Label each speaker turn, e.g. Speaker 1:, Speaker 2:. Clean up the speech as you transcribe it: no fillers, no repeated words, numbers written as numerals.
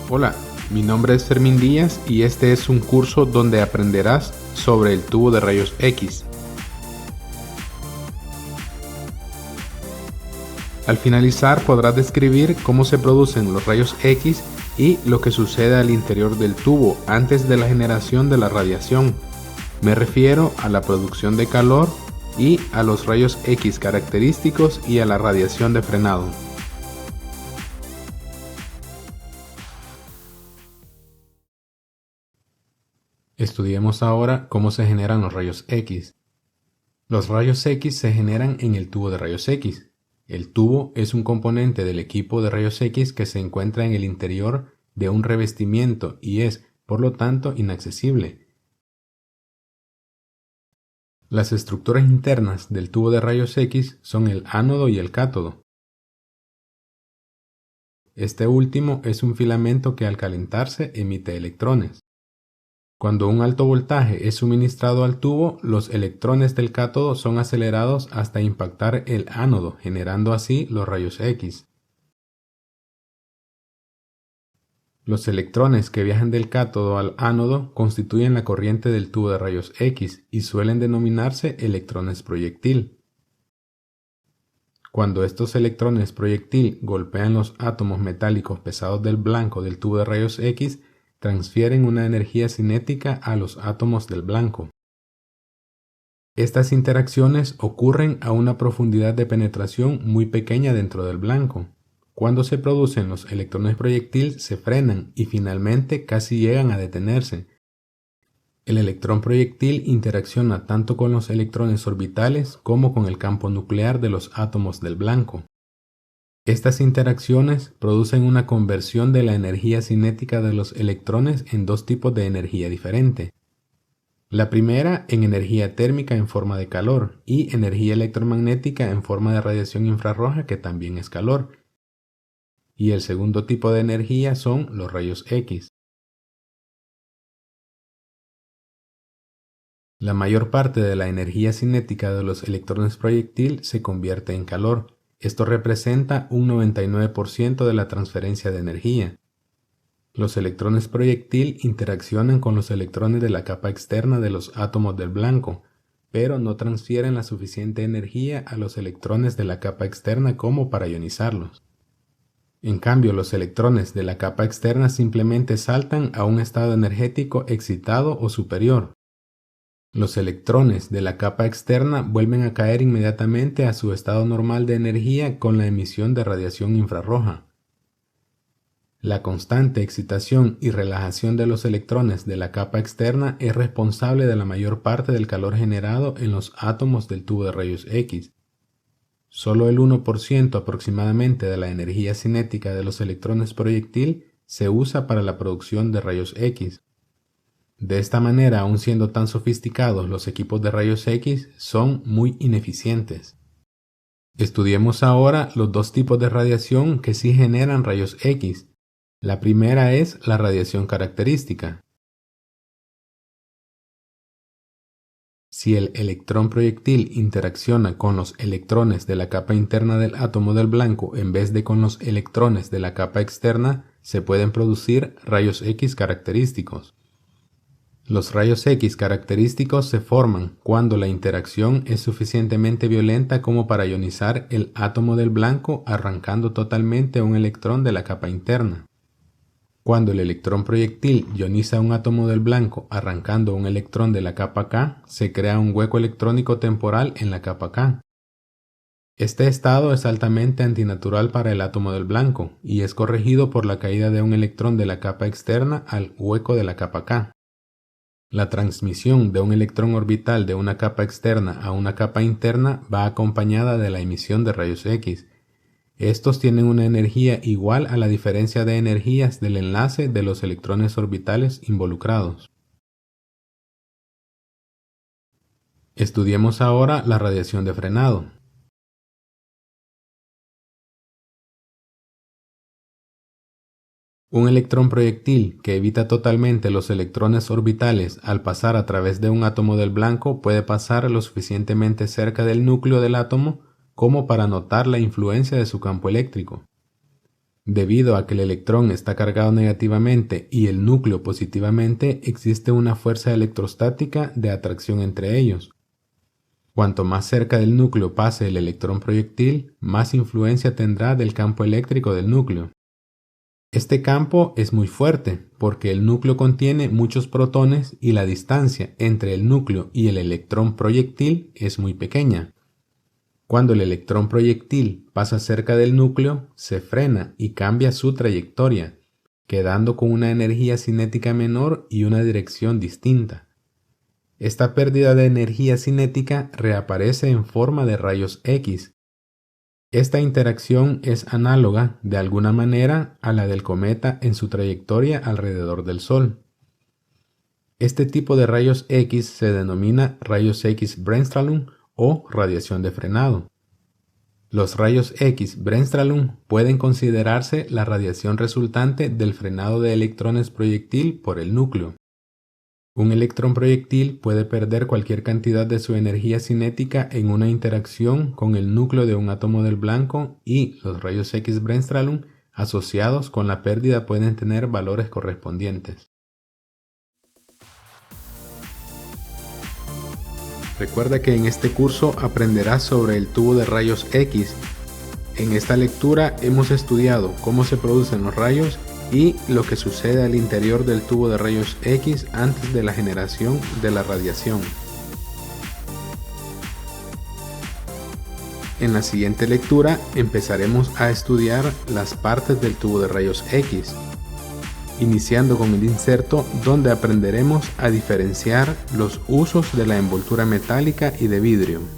Speaker 1: Hola, mi nombre es Fermín Díaz y este es un curso donde aprenderás sobre el tubo de rayos X. Al finalizar podrás describir cómo se producen los rayos X y lo que sucede al interior del tubo antes de la generación de la radiación. Me refiero a la producción de calor y a los rayos X característicos y a la radiación de frenado. Estudiemos ahora cómo se generan los rayos X. Los rayos X se generan en el tubo de rayos X. El tubo es un componente del equipo de rayos X que se encuentra en el interior de un revestimiento y es, por lo tanto, inaccesible. Las estructuras internas del tubo de rayos X son el ánodo y el cátodo. Este último es un filamento que al calentarse emite electrones. Cuando un alto voltaje es suministrado al tubo, los electrones del cátodo son acelerados hasta impactar el ánodo, generando así los rayos X. Los electrones que viajan del cátodo al ánodo constituyen la corriente del tubo de rayos X y suelen denominarse electrones proyectil. Cuando estos electrones proyectil golpean los átomos metálicos pesados del blanco del tubo de rayos X, transfieren una energía cinética a los átomos del blanco. Estas interacciones ocurren a una profundidad de penetración muy pequeña dentro del blanco. Cuando se producen los electrones proyectil se frenan y finalmente casi llegan a detenerse. El electrón proyectil interacciona tanto con los electrones orbitales como con el campo nuclear de los átomos del blanco. Estas interacciones producen una conversión de la energía cinética de los electrones en dos tipos de energía diferente. La primera en energía térmica en forma de calor y energía electromagnética en forma de radiación infrarroja que también es calor. Y el segundo tipo de energía son los rayos X. La mayor parte de la energía cinética de los electrones proyectil se convierte en calor. Esto representa un 99% de la transferencia de energía. Los electrones proyectil interaccionan con los electrones de la capa externa de los átomos del blanco, pero no transfieren la suficiente energía a los electrones de la capa externa como para ionizarlos. En cambio, los electrones de la capa externa simplemente saltan a un estado energético excitado o superior. Los electrones de la capa externa vuelven a caer inmediatamente a su estado normal de energía con la emisión de radiación infrarroja. La constante excitación y relajación de los electrones de la capa externa es responsable de la mayor parte del calor generado en los átomos del tubo de rayos X. Solo el 1% aproximadamente de la energía cinética de los electrones proyectil se usa para la producción de rayos X. De esta manera, aun siendo tan sofisticados, los equipos de rayos X son muy ineficientes. Estudiemos ahora los dos tipos de radiación que sí generan rayos X. La primera es la radiación característica. Si el electrón proyectil interacciona con los electrones de la capa interna del átomo del blanco en vez de con los electrones de la capa externa, se pueden producir rayos X característicos. Los rayos X característicos se forman cuando la interacción es suficientemente violenta como para ionizar el átomo del blanco arrancando totalmente un electrón de la capa interna. Cuando el electrón proyectil ioniza un átomo del blanco arrancando un electrón de la capa K, se crea un hueco electrónico temporal en la capa K. Este estado es altamente antinatural para el átomo del blanco y es corregido por la caída de un electrón de la capa externa al hueco de la capa K. La transmisión de un electrón orbital de una capa externa a una capa interna va acompañada de la emisión de rayos X. Estos tienen una energía igual a la diferencia de energías del enlace de los electrones orbitales involucrados. Estudiemos ahora la radiación de frenado. Un electrón proyectil que evita totalmente los electrones orbitales al pasar a través de un átomo del blanco puede pasar lo suficientemente cerca del núcleo del átomo como para notar la influencia de su campo eléctrico. Debido a que el electrón está cargado negativamente y el núcleo positivamente, existe una fuerza electrostática de atracción entre ellos. Cuanto más cerca del núcleo pase el electrón proyectil, más influencia tendrá del campo eléctrico del núcleo. Este campo es muy fuerte porque el núcleo contiene muchos protones y la distancia entre el núcleo y el electrón proyectil es muy pequeña. Cuando el electrón proyectil pasa cerca del núcleo, se frena y cambia su trayectoria, quedando con una energía cinética menor y una dirección distinta. Esta pérdida de energía cinética reaparece en forma de rayos X. Esta interacción es análoga, de alguna manera, a la del cometa en su trayectoria alrededor del Sol. Este tipo de rayos X se denomina rayos X Bremsstrahlung o radiación de frenado. Los rayos X Bremsstrahlung pueden considerarse la radiación resultante del frenado de electrones proyectil por el núcleo. Un electrón proyectil puede perder cualquier cantidad de su energía cinética en una interacción con el núcleo de un átomo del blanco y los rayos X Bremsstrahlung asociados con la pérdida pueden tener valores correspondientes. Recuerda que en este curso aprenderás sobre el tubo de rayos X. En esta lectura hemos estudiado cómo se producen los rayos y lo que sucede al interior del tubo de rayos X antes de la generación de la radiación. En la siguiente lectura empezaremos a estudiar las partes del tubo de rayos X, iniciando con el inserto donde aprenderemos a diferenciar los usos de la envoltura metálica y de vidrio.